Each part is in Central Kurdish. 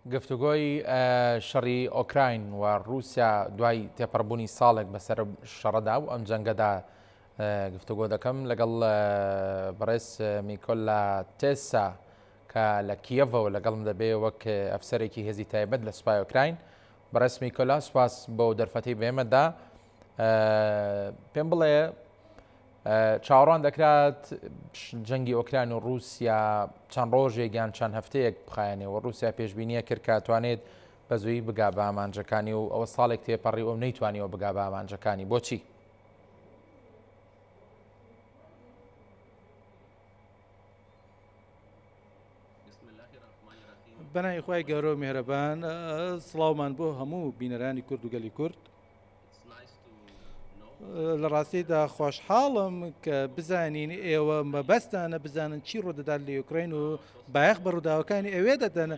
گفتوگۆی شەڕی ئۆکراین و رووسیا دوای تێپەڕبوونی ساڵێک بەسەر شەڕەدا و ئەم جەنگەدا گفتوگۆ دەکەم لەگەڵ بەڕێز میکۆلا تێسا کە لە کیەڤەوە لەگەڵم دەبێ وەک ئەفسەرێکی هێزی تایبەت لە سوپای ئۆکراین. بەڕێز میکۆلا سوپاس بۆ دەرفەتی بێمەدا. پێم بڵێ چاوەڕوان دەکرات جەنگی ئۆکراین و رووسیا چەند ڕۆژێک یان چەند هەفتەیەک بخایەنێەوە رووسیا پێشبینیە کرد کاتوانێت بە زووی بگا بە ئامانجەکانی و ئەوە ساڵێک تێپەڕی ئەو نەیتوانیەوە بگا بە ئامانجەکانی. بۆچی؟ بەناوی خوای گەورە و میهرەبان، سڵاومان بۆ هەموو بینەرانی کورد و گەلی کورد. لە ڕاستیدا خۆشحاڵم کە بزانین ئێوە مەبەستانە بزانن چی ڕوودەدات لە یوکراین و بایەخ بە ڕووداوەکانی ئەوێ دەدەن.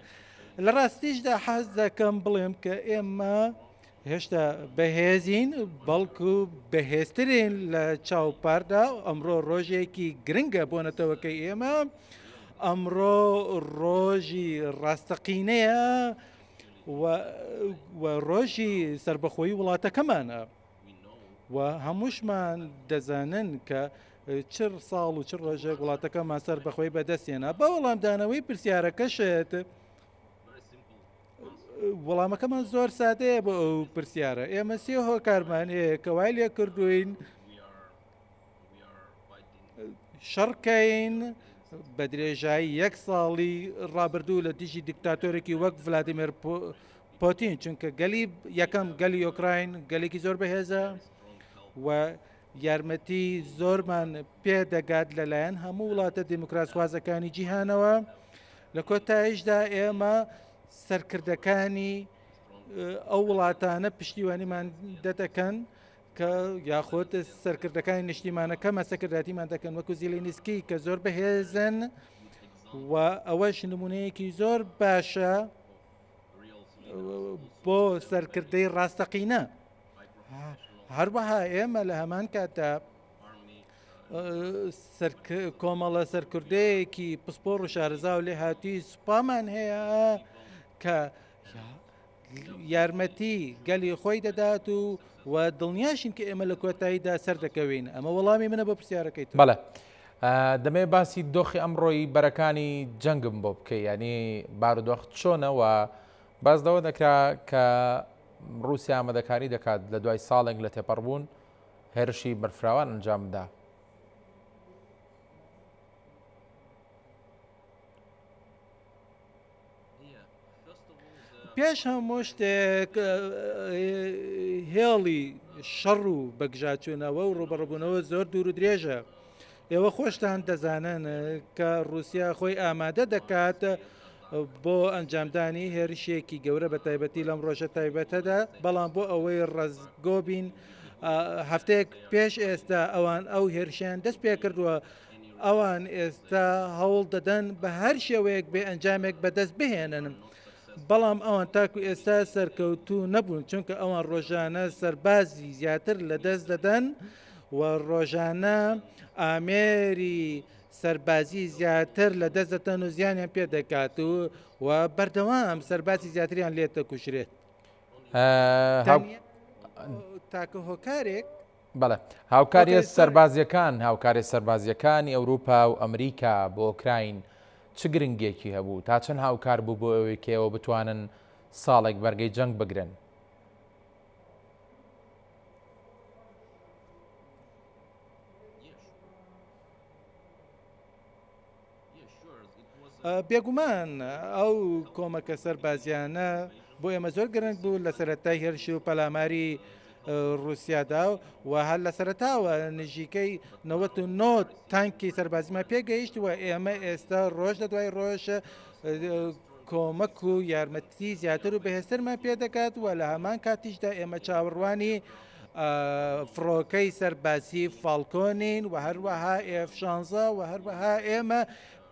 لە ڕاستیشدا حەز دەکەم بڵێم کە ئێمە هێشتا بەهێزین بەڵکو بەهێزترین لە چاوپاردا. ئەمڕۆ ڕۆژێکی گرنگە بۆ نەتەوەکەی ئێمە. ئەمڕۆ ڕۆژی ڕاستەقینەیە و ڕۆژی سربەخۆیی وڵاتەکەمانە و هەمووشمان دەزانن کە چر ساڵ و چ ڕۆژێک وڵاتەکەمان سربەخۆی بەدەستێنە. بە وەڵامدانەوەی پرسیارەکەشێت وەڵامەکەمان زۆر سادەیە بۆ ئەو پرسیارە. ئێمە سێ هۆکارمان هەیە کە وای لێ کردوین شەڕکەین بە درێژایی 1 ساڵی ڕابردوو لە دیژی دیکتاتۆرێکی وەک ڤلادیمیر پۆتین، چونکە گەلی یەکەم گەلی ئۆکراین گەلێکی زۆر بەهێزە و یارمەتی زۆرمان پێدەگات لەلایەن هەموو وڵاتە دیموکراسوازەکانی جیهانەوە. لە کۆتاییشدا ئێمە سەرکردەکانی ئەو وڵاتانە پشتیوانیمان دەدەکەن کە یاخۆت سەرکردەکانی نیشتیمانەکە مەسەکرداتیمان دەکەن وەکو زیلینسکی کە زۆر بەهێزن و ئەوەش نمونەیەکی زۆر باشە بۆ سەرکردەی ڕاستەقینە. هەروەها ئێمە لە هەمان کاتە کۆمەڵە سەرکردەیەکی پسپۆڕ و شارەزا و لێ هاتی سوپامان هەیە کە یارمەتی گەلی خۆی دەدات و دڵنیاشین کە ئێمە لە کۆتاییدا سەر دەکەوین. ئەمە وەڵامی منە بۆ پرسیارەکەیت. بەڵێ، دەمێ باسی دۆخی ئەمڕۆی بەرەکانی جەنگم بۆ بکەی، ینی بارودۆخ چۆنەوە بازدەوە دەکرا کە رووسیا ئامادەکاری دەکات لە دوای ساڵێک لە تێپەڕبوون هێرشی بەرفراوان ئەنجامدا. پێش هەموو شتێک هێڵی شەڕ و بەگژاچوونەوە و ڕوبەڕبوونەوە زۆر دوور و درێژە. ئێوە خۆشتان دەزانن کە رووسیا خۆی ئامادە دەکات بۆ ئەنجامدانی هێرشێکی گەورە بە تایبەتی لەم ڕۆژە تایبەتەدا، بەڵام بۆ ئەوەی ڕزگۆ بین هەفتەیەک پێش ئێستا ئەوان ئەو هێرشیان دەست پێ کردووە. ئەوان ئێستا هەوڵ دەدەن بە هەر شێوەیەک بێ ئەنجامێک بەدەست بهێنن، بەڵام ئەوان تاکو ئێستا سەرکەوتوو نەبوون، چونکە ئەوان ڕۆژانە سەربازی زیاتر لەدەست دەدەن و ڕۆژانە ئامێری سەربازی زیاتر لەدەست دەدەن و زیانیان پێ دەکات و بەردەوام سەربازی زیاتریان لێت دەکوژرێت. تاکە هۆکارێک بەڵێ هاوکاری هاوکاری سەربازیەکانی ئەوروپا و ئەمریکا بۆ ئۆکراین چ گرنگێکی هەبوو؟ تا چەند هاوکار بوو بۆ ئەوەی کێەوە بتوانن ساڵێک بەرگەی جەنگ بگرن؟ بێگومان ئەو کۆمەکە سەربازیانە بۆ ئێمە زۆر گرنگ بوو لە سەرەتای هێرشی و پەلاماری رووسیادا و هەر لە سەرەتاوە نزیکەی 99 تانکی سەربازیمان پێگەیشت و ئێمە ئێستا ڕۆژ لە دوای ڕۆژ کۆمەک و یارمەتی زیاتر و بەهێزترمان پێ دەکات و لە هەمان کاتیشدا ئێمە چاوەڕوانی فڕۆکەی سەربازی فالکۆنین و هەروەها F-16 و هەروەها ئێمە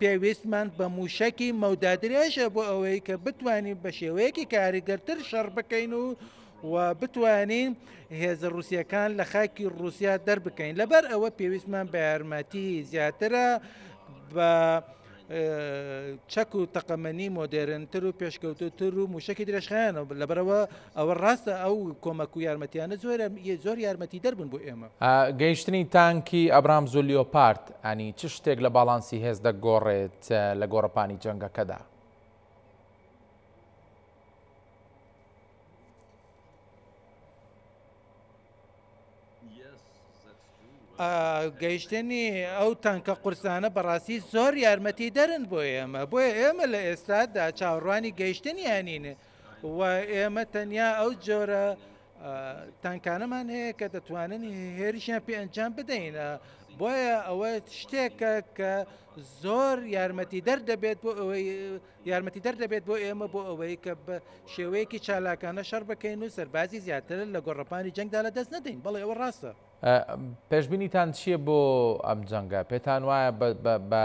پێویستمان بە موشکی مەودادرێژە بۆ ئەوەی کە بتوانین بە شێوەیەکی کاریگەرتر شەڕ بکەین و بتوانین هێزە رووسیەکان لە خاکی رووسیا دەربکەین. لەبەر ئەوە پێویستمان بە یارمەتی زیاترە بە چەک و تەقەمەنی مۆدێرنتر و پێشکەوتوتر و موشکی درێژخایانە لەبەرەوە ئەوە ڕاستە ئەو کۆمەک و یارمەتیانە زۆر یارمەتی دەربوون بۆ ئێمە. گەیشتنی تانکی ئەبرامز و لیۆپارد ئەنی چ شتێک لە باڵانسی هێز دەگۆڕێت لە گۆڕەپانی جەنگەکەدا؟ گەیشتنی ئەو تانکە قورسانە بەڕاستی زۆر یارمەتی دەرن بۆ ئێمە بۆیە ئێمە لە ئێستادا چاوەڕوانی گەیشتنیانین و ئێمە تەنیا ئەو جۆرە تانکانەمان هەیە کە دەتوانن هێریشیان پێ ئەنجام بدەین بۆیە ئەوە شتێکە کە زۆر یارمەتی دەردەبێت بۆ ئەوەی یارمەتی دەردەبێت بۆ ئێمە بۆ ئەوەی کە بە شێوەیەکی چالاکانە شەڕ بکەین و سەربازی زیاتر لە گۆڕەپانی جەنگدا لە دەست نەدەین بەڵێ ئەوە ڕاستە. پێشبینیتان چییە بۆ ئەم جەنگە؟ پێتان وایە بە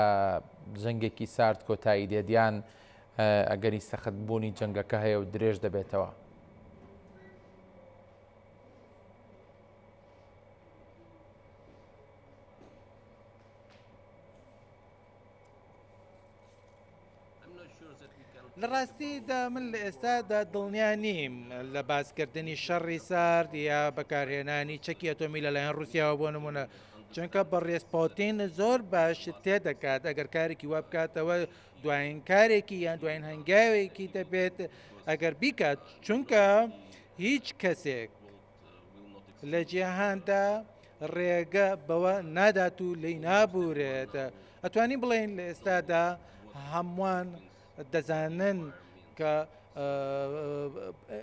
جەنگێکی سارد کۆتایی دێدیان ئەگەری سەختبوونی جەنگەکە هەیە و درێژ دەبێتەوە؟ لە ڕاستیدا من لە ئێستادا دڵنیا نیم لە باسکردنی شەڕی سارد یا بەکارهێنانی چەکی ئەتۆمی لەلایەن رووسیاوە بۆ نمونە چونکە بەڕێزپۆتین زۆر باش تێدەکات ئەگەر کارێکی وا بکاتەوە دوایین کارێکی یان دوایین هەنگاوێکی دەبێت ئەگەر بیکات چونکە هیچ کەسێک لە جیهاندا ڕێگە بەوە نادات و لی نابورێت ئەتوانین بڵێن لە ئێستادا هەمووان دەزانن کە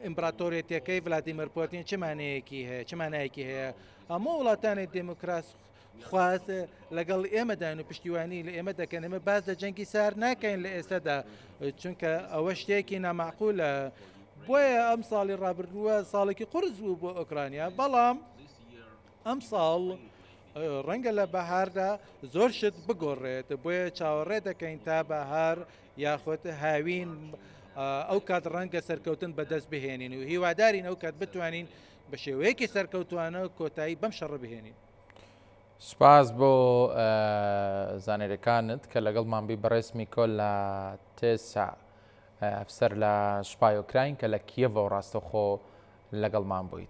ئیمپراتۆریەتەکەی ڤلادیمیر پۆتین چمانەیەکی هەیە هەموو وڵاتانی دموکراس خواست لەگەڵ ئێمەدان و پشتیوانی لە ئێمە دەکەن ئێمە باز لە جەنگی سار ناکەین لە ئێستادا چونکە ئەوە شتێکی نامەعقولە بۆیە ئەم ساڵی ڕابردووە ساڵێکی قورس بوو بۆ ئۆکرانیا بەڵام ئەم ساڵ ڕەنگە لە بەهاردا زۆر شت بگۆڕێت بۆیە چاوەڕێ دەکەین تا بەهار یاخۆت هاوین ئەو کات ڕەنگە سەرکەوتن بەدەست بهێنین و هیوادارین ئەو کات بتوانین بە شێوەیەکی سەرکەوتوانە کۆتایی بەم شەڕە بهێنین. سپاس بۆ زانێرەکانت کە لەگەڵمان بی بەڕێسمی کۆل لە تێسا ئەفسەر لە شپای ئۆکراین کە لە کیێڤەوە ڕاستەوخۆ لەگەڵمان بوویت.